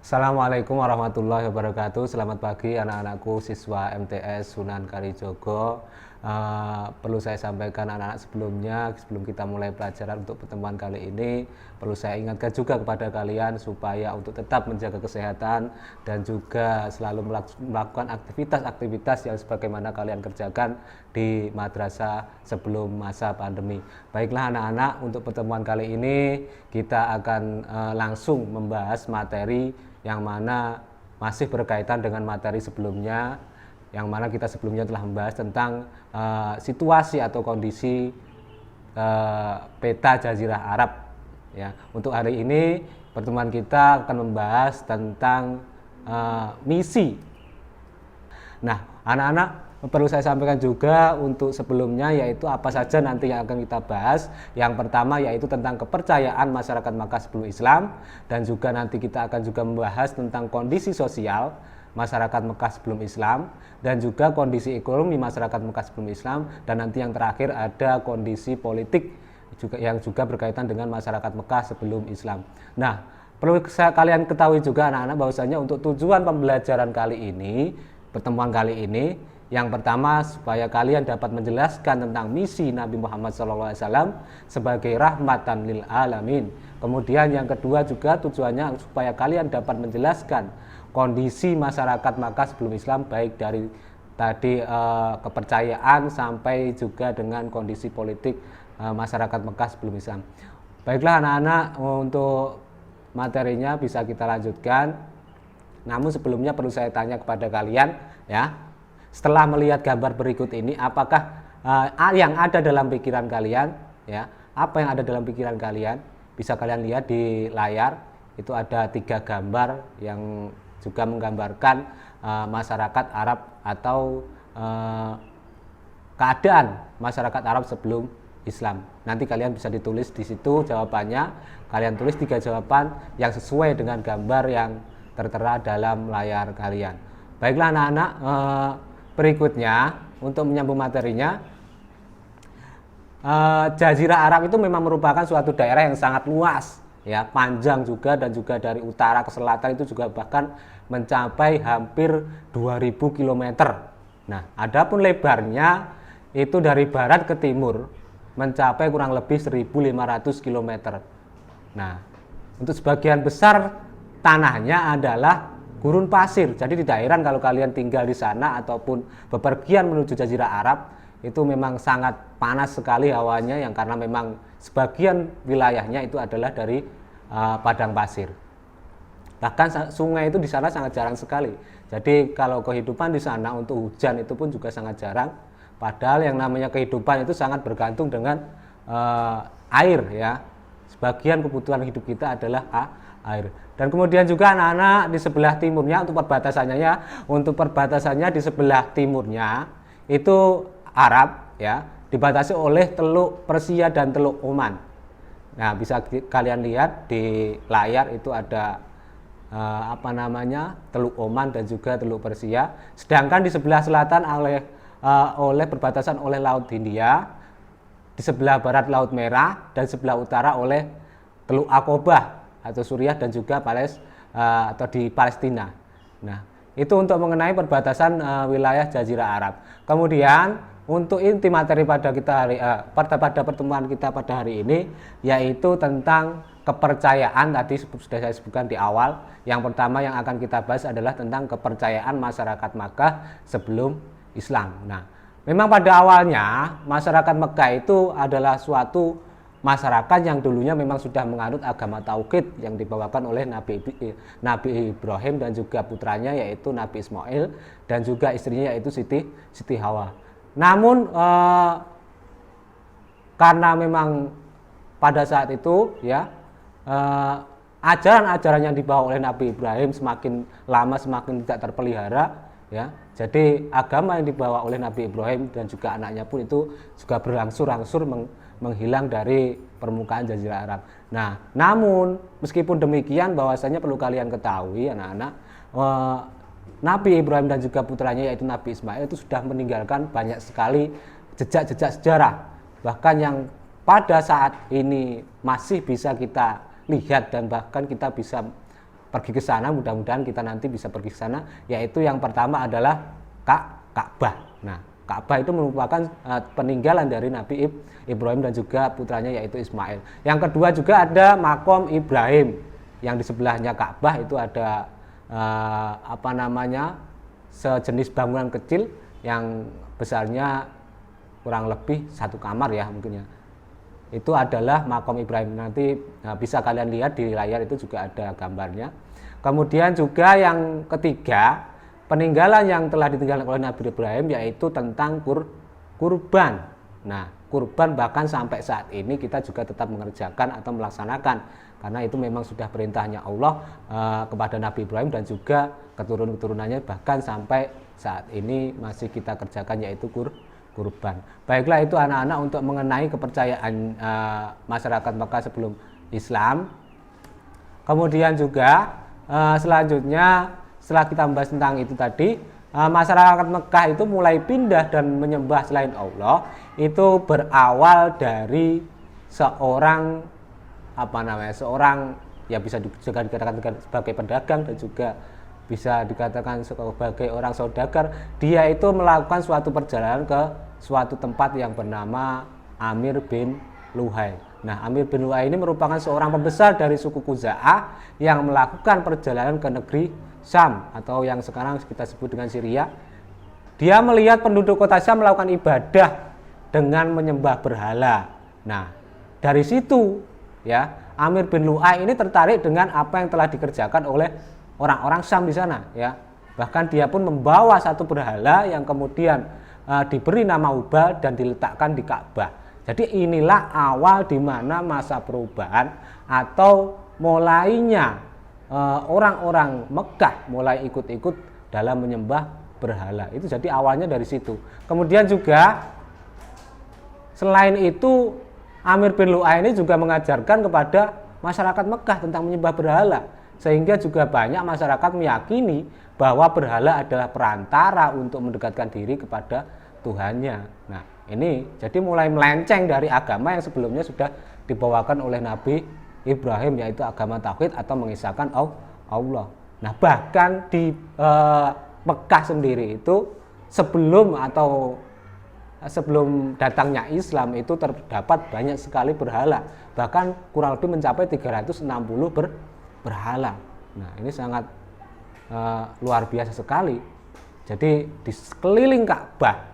Assalamualaikum warahmatullahi wabarakatuh. Selamat pagi anak-anakku siswa MTS Sunan Kalijogo. Perlu saya sampaikan anak-anak sebelumnya, sebelum kita mulai pelajaran untuk pertemuan kali ini, perlu saya ingatkan juga kepada kalian supaya untuk tetap menjaga kesehatan dan juga selalu melakukan aktivitas-aktivitas yang sebagaimana kalian kerjakan di madrasah sebelum masa pandemi. Baiklah anak-anak, untuk pertemuan kali ini kita akan langsung membahas materi yang mana masih berkaitan dengan materi sebelumnya, yang mana kita sebelumnya telah membahas tentang situasi atau kondisi peta Jazirah Arab. Ya, untuk hari ini pertemuan kita akan membahas tentang misi. Nah, anak-anak, perlu saya sampaikan juga untuk sebelumnya, yaitu apa saja nanti yang akan kita bahas. Yang pertama yaitu tentang kepercayaan masyarakat Makkah sebelum Islam, dan juga nanti kita akan juga membahas tentang kondisi sosial masyarakat Mekah sebelum Islam, dan juga kondisi ekonomi masyarakat Mekah sebelum Islam, dan nanti yang terakhir ada kondisi politik yang juga berkaitan dengan masyarakat Mekah sebelum Islam. Nah, perlu kalian ketahui juga anak-anak bahwasanya untuk tujuan pembelajaran kali ini, pertemuan kali ini, yang pertama supaya kalian dapat menjelaskan tentang misi Nabi Muhammad SAW sebagai rahmatan lil alamin. Kemudian yang kedua juga tujuannya supaya kalian dapat menjelaskan kondisi masyarakat Makkah sebelum Islam, baik dari tadi kepercayaan sampai juga dengan kondisi politik masyarakat Makkah sebelum Islam. Baiklah anak-anak, untuk materinya bisa kita lanjutkan. Namun sebelumnya perlu saya tanya kepada kalian, ya, setelah melihat gambar berikut ini, apakah yang ada dalam pikiran kalian, ya, apa yang ada dalam pikiran kalian? Bisa kalian lihat di layar, itu ada 3 gambar yang juga menggambarkan masyarakat Arab atau keadaan masyarakat Arab sebelum Islam. Nanti kalian bisa ditulis di situ jawabannya. Kalian tulis 3 jawaban yang sesuai dengan gambar yang tertera dalam layar kalian. Baiklah anak-anak, berikutnya untuk menyambung materinya, Jazirah Arab itu memang merupakan suatu daerah yang sangat luas, ya, panjang juga, dan juga dari utara ke selatan itu juga bahkan mencapai hampir 2000 km. Nah, adapun lebarnya itu dari barat ke timur mencapai kurang lebih 1500 km. Nah, untuk sebagian besar tanahnya adalah gurun pasir. Jadi tidak heran kalau kalian tinggal di sana ataupun bepergian menuju Jazirah Arab, itu memang sangat panas sekali hawanya, yang karena memang sebagian wilayahnya itu adalah dari padang pasir. Bahkan sungai itu di sana sangat jarang sekali. Jadi kalau kehidupan di sana untuk hujan itu pun juga sangat jarang. Padahal yang namanya kehidupan itu sangat bergantung dengan air, ya. Sebagian kebutuhan hidup kita adalah air. Dan kemudian juga anak-anak di sebelah timurnya, untuk perbatasannya di sebelah timurnya itu Arab, ya, dibatasi oleh Teluk Persia dan Teluk Oman. Nah, bisa kalian lihat di layar itu ada Teluk Oman dan juga Teluk Persia. Sedangkan di sebelah selatan oleh perbatasan oleh Laut Hindia, di sebelah barat Laut Merah, dan sebelah utara oleh Teluk Aqobah atau Suriah dan juga atau di Palestina. Nah, itu untuk mengenai perbatasan wilayah Jazirah Arab. Kemudian untuk inti materi pada pertemuan kita pada hari ini, yaitu tentang kepercayaan. Tadi sudah saya sebutkan di awal. Yang pertama yang akan kita bahas adalah tentang kepercayaan masyarakat Makkah sebelum Islam. Nah, memang pada awalnya masyarakat Makkah itu adalah suatu masyarakat yang dulunya memang sudah menganut agama tauhid yang dibawakan oleh Nabi Ibrahim dan juga putranya yaitu Nabi Ismail, dan juga istrinya yaitu Siti Hawa. Namun karena memang pada saat itu, ya, ajaran-ajaran yang dibawa oleh Nabi Ibrahim semakin lama semakin tidak terpelihara, ya. Jadi agama yang dibawa oleh Nabi Ibrahim dan juga anaknya pun itu juga berangsur-angsur menghilang dari permukaan Jazirah Arab. Nah, namun meskipun demikian, bahwasanya perlu kalian ketahui anak-anak, Nabi Ibrahim dan juga putranya yaitu Nabi Ismail itu sudah meninggalkan banyak sekali jejak-jejak sejarah. Bahkan yang pada saat ini masih bisa kita lihat dan bahkan kita bisa pergi ke sana, mudah-mudahan kita nanti bisa pergi ke sana, yaitu yang pertama adalah Ka'bah. Nah, Ka'bah itu merupakan peninggalan dari Nabi Ibrahim dan juga putranya yaitu Ismail. Yang kedua juga ada Makom Ibrahim, yang di sebelahnya Ka'bah itu ada sejenis bangunan kecil yang besarnya kurang lebih 1 kamar ya mungkin ya. Itu adalah Makom Ibrahim. Nanti bisa kalian lihat di layar, itu juga ada gambarnya. Kemudian juga yang ketiga, peninggalan yang telah ditinggalkan oleh Nabi Ibrahim yaitu tentang kurban. Nah, kurban bahkan sampai saat ini kita juga tetap mengerjakan atau melaksanakan, karena itu memang sudah perintahnya Allah kepada Nabi Ibrahim dan juga keturunan-keturunannya, bahkan sampai saat ini masih kita kerjakan, yaitu kurban. Baiklah, itu anak-anak untuk mengenai kepercayaan masyarakat Mekah sebelum Islam. Kemudian juga selanjutnya, setelah kita membahas tentang itu tadi, masyarakat Mekah itu mulai pindah dan menyembah selain Allah. Itu berawal dari seorang ya bisa juga dikatakan sebagai pedagang dan juga bisa dikatakan sebagai orang saudagar. Dia itu melakukan suatu perjalanan ke suatu tempat yang bernama Amir bin Luhai. Nah, Amir bin Luhai ini merupakan seorang pembesar dari suku Khuza'ah yang melakukan perjalanan ke negeri Syam atau yang sekarang kita sebut dengan Syria. Dia melihat penduduk kota Syam melakukan ibadah dengan menyembah berhala. Nah, dari situ ya, Amir bin Luhai ini tertarik dengan apa yang telah dikerjakan oleh orang-orang Syam di sana ya. Bahkan dia pun membawa satu berhala yang kemudian diberi nama Hubal dan diletakkan di Ka'bah. Jadi inilah awal di mana masa perubahan atau mulainya orang-orang Mekah mulai ikut-ikut dalam menyembah berhala. Itu jadi awalnya dari situ. Kemudian juga selain itu, Amir bin Luhai ini juga mengajarkan kepada masyarakat Mekah tentang menyembah berhala, sehingga juga banyak masyarakat meyakini bahwa berhala adalah perantara untuk mendekatkan diri kepada Tuhannya. Nah, ini jadi mulai melenceng dari agama yang sebelumnya sudah dibawakan oleh Nabi Ibrahim, yaitu agama tauhid atau mengisahkan Allah. Nah, bahkan di Mekah sendiri itu sebelum datangnya Islam itu terdapat banyak sekali berhala, bahkan kurang lebih mencapai 360 berhala. Nah, ini sangat luar biasa sekali. Jadi di sekeliling Ka'bah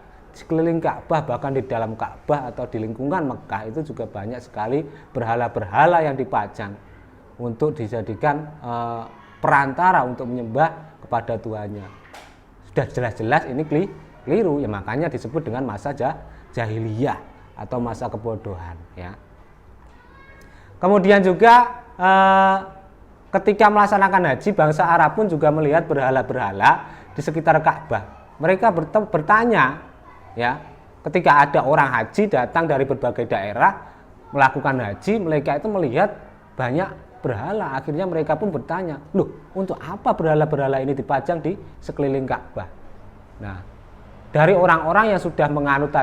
bahkan di dalam Ka'bah atau di lingkungan Mekah itu juga banyak sekali berhala-berhala yang dipajang untuk dijadikan perantara untuk menyembah kepada Tuhannya. Sudah jelas-jelas ini keliru ya, makanya disebut dengan masa jahiliyah atau masa kebodohan ya. Kemudian juga ketika melaksanakan haji, bangsa Arab pun juga melihat berhala-berhala di sekitar Ka'bah. Mereka bertanya ya, ketika ada orang haji datang dari berbagai daerah melakukan haji, mereka itu melihat banyak berhala. Akhirnya mereka pun bertanya, loh, untuk apa berhala-berhala ini dipajang di sekeliling Ka'bah? Nah, dari orang-orang yang sudah menganut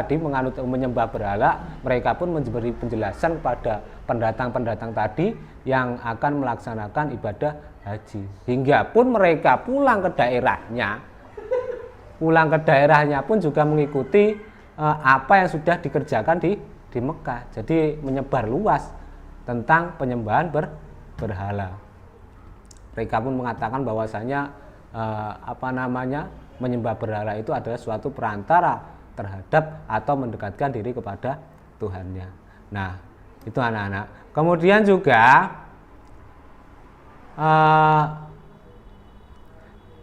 menyembah berhala, mereka pun memberi penjelasan kepada pendatang-pendatang tadi yang akan melaksanakan ibadah haji. Hingga pun mereka pulang ke daerahnya pun juga mengikuti apa yang sudah dikerjakan di Mekah. Jadi menyebar luas tentang penyembahan berhala. Mereka pun mengatakan bahwasanya menyembah berhala itu adalah suatu perantara terhadap atau mendekatkan diri kepada Tuhannya. Nah, itu anak-anak. Kemudian juga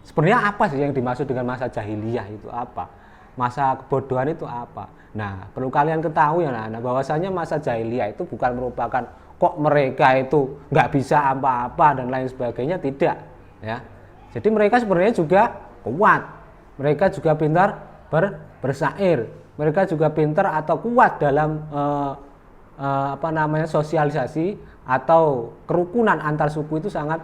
sebenarnya apa sih yang dimaksud dengan masa jahiliyah itu apa? Masa kebodohan itu apa? Nah, perlu kalian ketahui anak-anak bahwasanya masa jahiliyah itu bukan merupakan kok mereka itu nggak bisa apa-apa dan lain sebagainya, tidak ya. Jadi mereka sebenarnya juga kuat, mereka juga pintar bersair, mereka juga pintar atau kuat dalam sosialisasi atau kerukunan antar suku itu sangat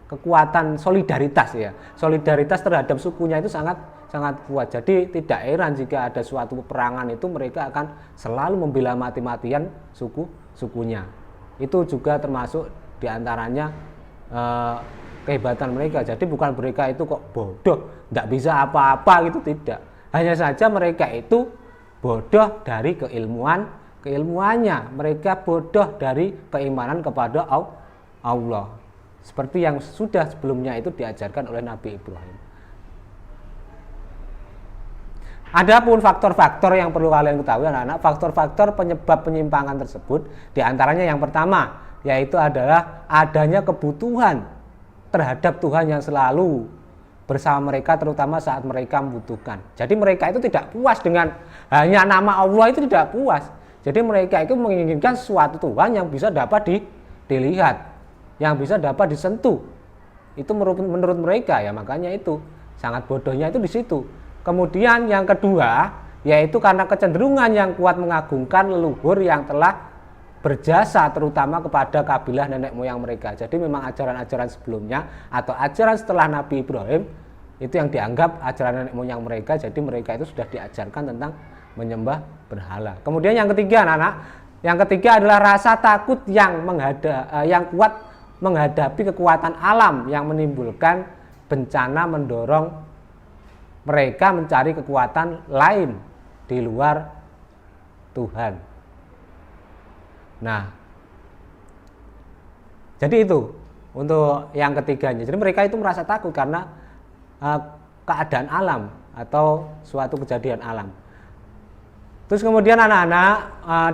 kekuatan solidaritas ya. Solidaritas terhadap sukunya itu sangat sangat kuat. Jadi tidak heran jika ada suatu peperangan itu mereka akan selalu membela mati-matian sukunya. Itu juga termasuk diantaranya kehebatan mereka. Jadi bukan mereka itu kok bodoh, tidak bisa apa-apa gitu, tidak. Hanya saja mereka itu bodoh dari keilmuannya, mereka bodoh dari keimanan kepada Allah. Seperti yang sudah sebelumnya itu diajarkan oleh Nabi Ibrahim. Adapun faktor-faktor yang perlu kalian ketahui anak-anak, faktor-faktor penyebab penyimpangan tersebut diantaranya yang pertama yaitu adalah adanya kebutuhan terhadap Tuhan yang selalu bersama mereka, terutama saat mereka membutuhkan. Jadi mereka itu tidak puas dengan hanya nama Allah, itu tidak puas. Jadi mereka itu menginginkan suatu Tuhan yang bisa dapat dilihat, yang bisa dapat disentuh. Itu menurut mereka ya, makanya itu sangat bodohnya itu di situ. Kemudian yang kedua yaitu karena kecenderungan yang kuat mengagungkan leluhur yang telah berjasa terutama kepada kabilah nenek moyang mereka. Jadi memang ajaran-ajaran sebelumnya atau ajaran setelah Nabi Ibrahim itu yang dianggap ajaran nenek moyang mereka. Jadi mereka itu sudah diajarkan tentang menyembah berhala. Kemudian yang ketiga anak-anak, yang ketiga adalah rasa takut yang kuat menghadapi kekuatan alam yang menimbulkan bencana, mendorong mereka mencari kekuatan lain di luar Tuhan. Nah, jadi itu untuk yang ketiganya. Jadi mereka itu merasa takut karena keadaan alam atau suatu kejadian alam. Terus kemudian anak-anak,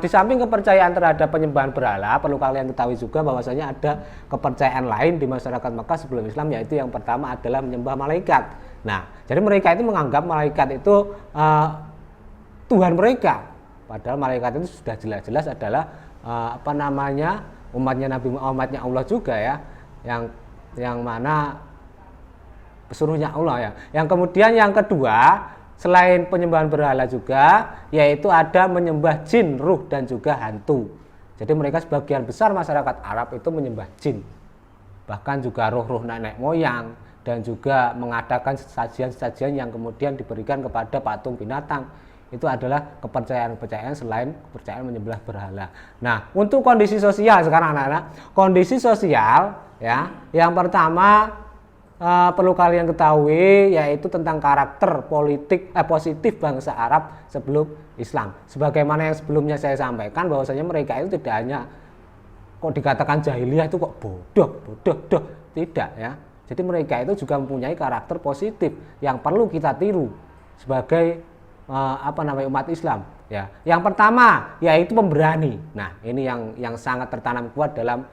di samping kepercayaan terhadap penyembahan berhala, perlu kalian ketahui juga bahwasanya ada kepercayaan lain di masyarakat Mekah sebelum Islam, yaitu yang pertama adalah menyembah malaikat. Nah, jadi mereka itu menganggap malaikat itu Tuhan mereka, padahal malaikat itu sudah jelas-jelas adalah umatnya Allah juga ya, yang mana pesuruhnya Allah ya. Yang kemudian yang kedua, selain penyembahan berhala juga, yaitu ada menyembah jin, ruh dan juga hantu. Jadi mereka sebagian besar masyarakat Arab itu menyembah jin, bahkan juga roh-roh nenek moyang, dan juga mengadakan sajian-sajian yang kemudian diberikan kepada patung binatang. Itu adalah kepercayaan-kepercayaan selain kepercayaan menyembah berhala. Nah, untuk kondisi sosial sekarang anak-anak, kondisi sosial ya, yang pertama perlu kalian ketahui yaitu tentang karakter politik positif bangsa Arab sebelum Islam. Sebagaimana yang sebelumnya saya sampaikan bahwasanya mereka itu tidak hanya kok dikatakan jahiliyah itu kok bodoh, tidak ya. Jadi mereka itu juga mempunyai karakter positif yang perlu kita tiru sebagai umat Islam ya. Yang pertama yaitu pemberani. Nah, ini yang sangat tertanam kuat dalam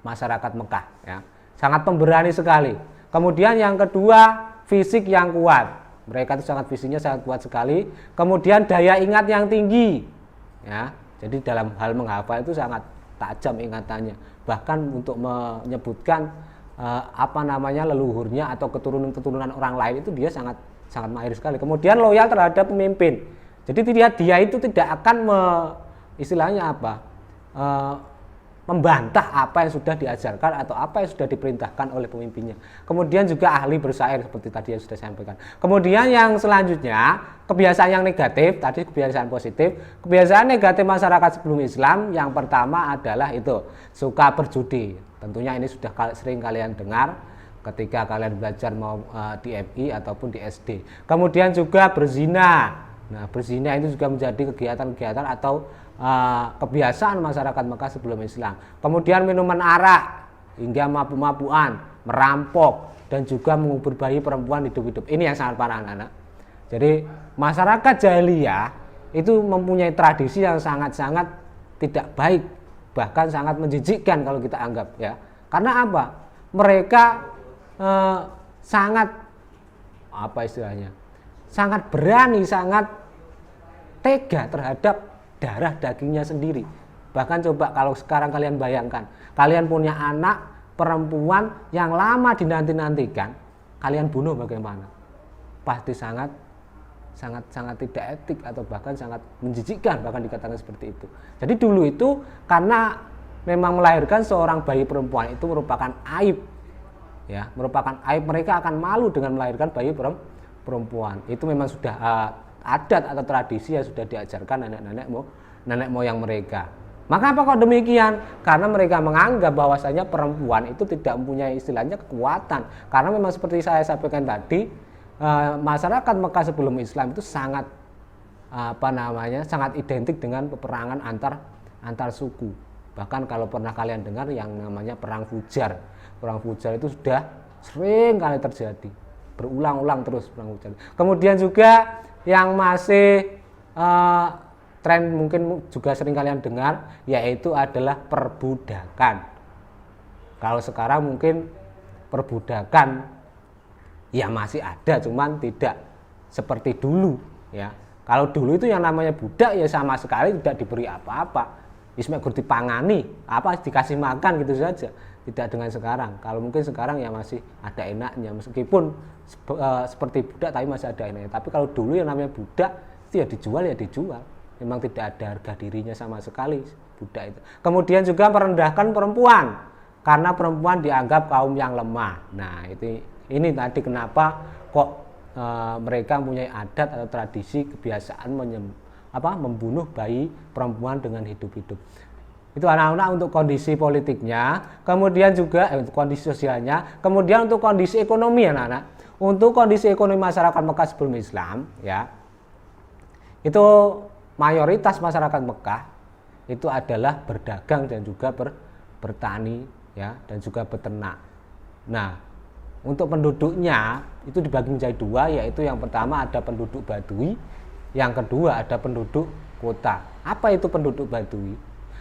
masyarakat Mekah ya. Sangat pemberani sekali. Kemudian yang kedua, fisik yang kuat. Mereka itu fisiknya sangat kuat sekali. Kemudian daya ingat yang tinggi ya. Jadi dalam hal menghafal itu sangat tajam ingatannya. Bahkan untuk menyebutkan leluhurnya atau keturunan orang lain itu dia sangat mahir sekali. Kemudian loyal terhadap pemimpin. Jadi dia itu tidak akan membantah apa yang sudah diajarkan atau apa yang sudah diperintahkan oleh pemimpinnya. Kemudian juga ahli bersair seperti tadi yang sudah saya sampaikan. Kemudian yang selanjutnya, kebiasaan yang negatif, tadi kebiasaan positif. Kebiasaan negatif masyarakat sebelum Islam yang pertama adalah itu, suka berjudi. Tentunya ini sudah sering kalian dengar ketika kalian belajar mau di MI ataupun di SD. Kemudian juga berzina. Nah, berzina itu juga menjadi kegiatan-kegiatan atau kebiasaan masyarakat Mekah sebelum Islam. Kemudian minuman arak hingga mabuk-mabukan, merampok dan juga mengubur bayi perempuan hidup-hidup. Ini yang sangat parah anak-anak. Jadi masyarakat jahiliyah itu mempunyai tradisi yang sangat-sangat tidak baik, bahkan sangat menjijikkan kalau kita anggap ya. Karena apa? Mereka sangat sangat berani, sangat tega terhadap darah dagingnya sendiri. Bahkan coba kalau sekarang kalian bayangkan, kalian punya anak perempuan yang lama dinanti-nantikan, kalian bunuh bagaimana? Pasti sangat tidak etik atau bahkan sangat menjijikkan, bahkan dikatakan seperti itu. Jadi dulu itu karena memang melahirkan seorang bayi perempuan itu merupakan aib. Ya, merupakan aib, mereka akan malu dengan melahirkan bayi perempuan. Itu memang sudah adat atau tradisi yang sudah diajarkan nenek moyang mereka. Maka apa kok demikian? Karena mereka menganggap bahwasanya perempuan itu tidak mempunyai istilahnya kekuatan. Karena memang seperti saya sampaikan tadi, masyarakat Mekah sebelum Islam itu sangat sangat identik dengan peperangan antar suku. Bahkan kalau pernah kalian dengar yang namanya perang Fujar. Perang Fujar itu sudah sering kali terjadi. Berulang-ulang terus perang Fujar. Kemudian juga yang masih tren mungkin juga sering kalian dengar, yaitu adalah perbudakan. Kalau sekarang mungkin perbudakan ya masih ada, cuman tidak seperti dulu ya. Kalau dulu itu yang namanya budak ya sama sekali tidak diberi apa-apa. Ismek gur dipangani, dikasih makan gitu saja. Tidak dengan sekarang. Kalau mungkin sekarang ya masih ada enaknya, meskipun seperti budak tapi masih ada enaknya. Tapi kalau dulu yang namanya budak itu ya dijual. Memang tidak ada harga dirinya sama sekali budak itu. Kemudian juga merendahkan perempuan karena perempuan dianggap kaum yang lemah. Nah, ini tadi kenapa kok mereka mempunyai adat atau tradisi kebiasaan membunuh bayi perempuan dengan hidup-hidup. Itu anak-anak untuk kondisi politiknya, kemudian juga untuk kondisi sosialnya, kemudian untuk kondisi ekonomi anak-anak. Untuk kondisi ekonomi masyarakat Mekah sebelum Islam ya. Itu mayoritas masyarakat Mekah itu adalah berdagang dan juga bertani ya, dan juga beternak. Nah, untuk penduduknya itu dibagi menjadi dua, yaitu yang pertama ada penduduk Badui, yang kedua ada penduduk kota. Apa itu penduduk Badui?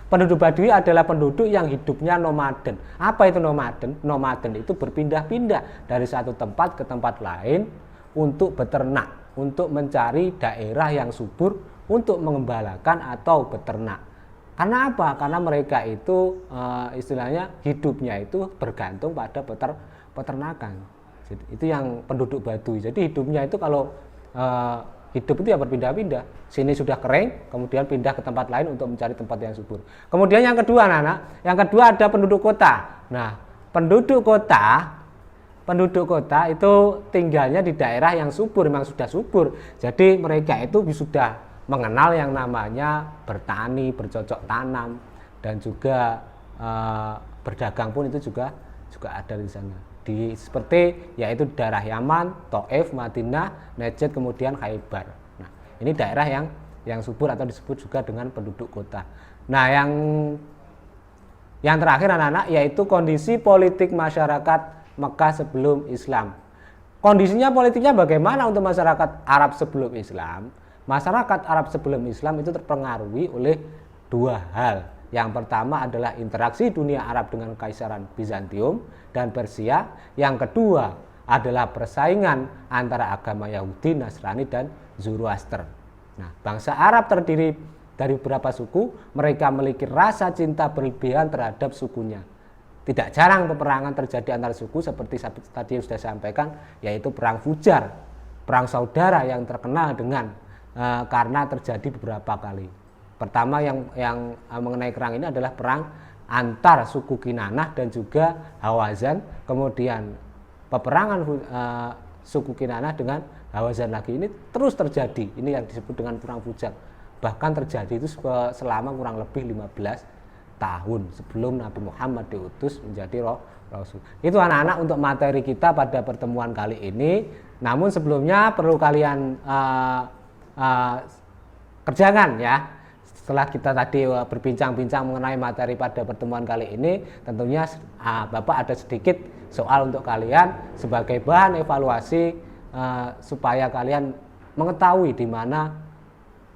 Penduduk Badui adalah penduduk yang hidupnya nomaden. Apa itu nomaden? Nomaden itu berpindah-pindah dari satu tempat ke tempat lain untuk beternak, untuk mencari daerah yang subur untuk mengembalakan atau beternak. Karena apa? Karena mereka itu istilahnya hidupnya itu bergantung pada peternakan. Jadi, itu yang penduduk Badui. Jadi hidupnya itu kalau hidup itu ya berpindah-pindah. Sini sudah kering, kemudian pindah ke tempat lain untuk mencari tempat yang subur. Kemudian yang kedua anak-anak, yang kedua ada penduduk kota. Nah, penduduk kota itu tinggalnya di daerah yang subur, memang sudah subur. Jadi mereka itu sudah mengenal yang namanya bertani, bercocok tanam, dan juga berdagang pun itu juga ada di sana. Seperti yaitu daerah Yaman, Taif, Madinah, Najd, kemudian Khaybar. Nah, ini daerah yang subur atau disebut juga dengan penduduk kota. Nah, yang terakhir anak-anak yaitu kondisi politik masyarakat Mekah sebelum Islam. Kondisinya politiknya bagaimana untuk masyarakat Arab sebelum Islam? Masyarakat Arab sebelum Islam itu terpengaruhi oleh dua hal. Yang pertama adalah interaksi dunia Arab dengan Kaisaran Bizantium dan Persia. Yang kedua adalah persaingan antara agama Yahudi, Nasrani, dan Zoroaster. Nah, bangsa Arab terdiri dari beberapa suku, mereka memiliki rasa cinta berlebihan terhadap sukunya. Tidak jarang peperangan terjadi antar suku seperti tadi yang sudah saya sampaikan, yaitu perang Fujar, perang saudara yang terkenal dengan karena terjadi beberapa kali. Pertama yang mengenai perang ini adalah perang antar suku Kinanah dan juga Hawazan. Kemudian peperangan suku Kinanah dengan Hawazan lagi ini terus terjadi. Ini yang disebut dengan perang Fujar. Bahkan terjadi itu selama kurang lebih 15 tahun sebelum Nabi Muhammad diutus menjadi Rasul. Itu anak-anak untuk materi kita pada pertemuan kali ini. Namun sebelumnya perlu kalian kerjakan ya. Setelah kita tadi berbincang-bincang mengenai materi pada pertemuan kali ini, tentunya Bapak ada sedikit soal untuk kalian sebagai bahan evaluasi supaya kalian mengetahui di mana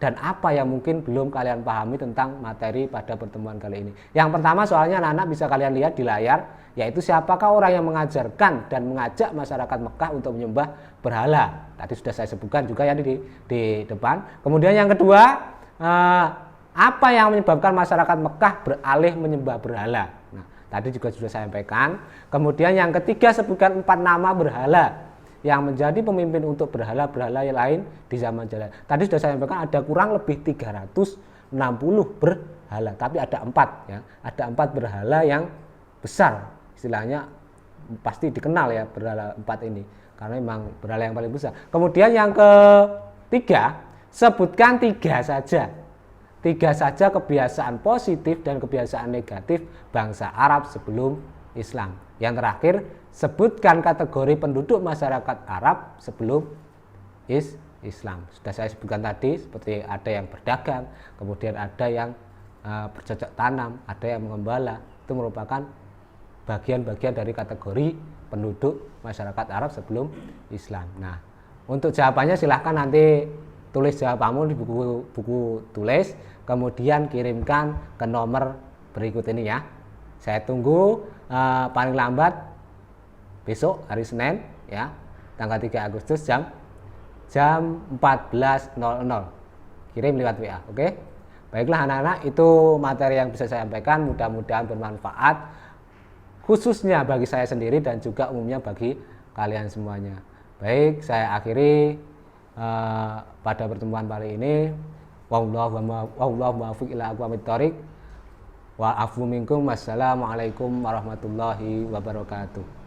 dan apa yang mungkin belum kalian pahami tentang materi pada pertemuan kali ini. Yang pertama soalnya anak-anak bisa kalian lihat di layar, yaitu siapakah orang yang mengajarkan dan mengajak masyarakat Mekah untuk menyembah berhala. Tadi sudah saya sebutkan juga ya di depan. Kemudian yang kedua, apa yang menyebabkan masyarakat Mekah beralih menyembah berhala. Nah, tadi juga sudah saya sampaikan. Kemudian yang ketiga, sebutkan 4 nama berhala yang menjadi pemimpin untuk berhala-berhala yang lain di zaman jahiliyah. Tadi sudah saya sampaikan ada kurang lebih 360 berhala, tapi ada 4 ya. Ada 4 berhala yang besar, istilahnya pasti dikenal ya berhala 4 ini. karena memang berhala yang paling besar. Kemudian yang ketiga, sebutkan tiga saja kebiasaan positif dan kebiasaan negatif bangsa Arab sebelum Islam. Yang terakhir, sebutkan kategori penduduk masyarakat Arab sebelum Islam. Sudah saya sebutkan tadi, seperti ada yang berdagang, kemudian ada yang bercocok tanam, ada yang mengembala. Itu merupakan bagian-bagian dari kategori penduduk masyarakat Arab sebelum Islam. Nah, untuk jawabannya silahkan nanti tulis jawabanmu di buku tulis, kemudian kirimkan ke nomor berikut ini ya. Saya tunggu paling lambat besok hari Senin ya, tanggal 3 Agustus jam 14.00. Kirim lewat WA, oke? Baiklah anak-anak, itu materi yang bisa saya sampaikan, mudah-mudahan bermanfaat khususnya bagi saya sendiri dan juga umumnya bagi kalian semuanya. Baik, saya akhiri pada pertemuan kali ini. Wallahu muwaffiq ila aqwamit thoriq. Wa afu minkum. Wassalamualaikum warahmatullahi wabarakatuh.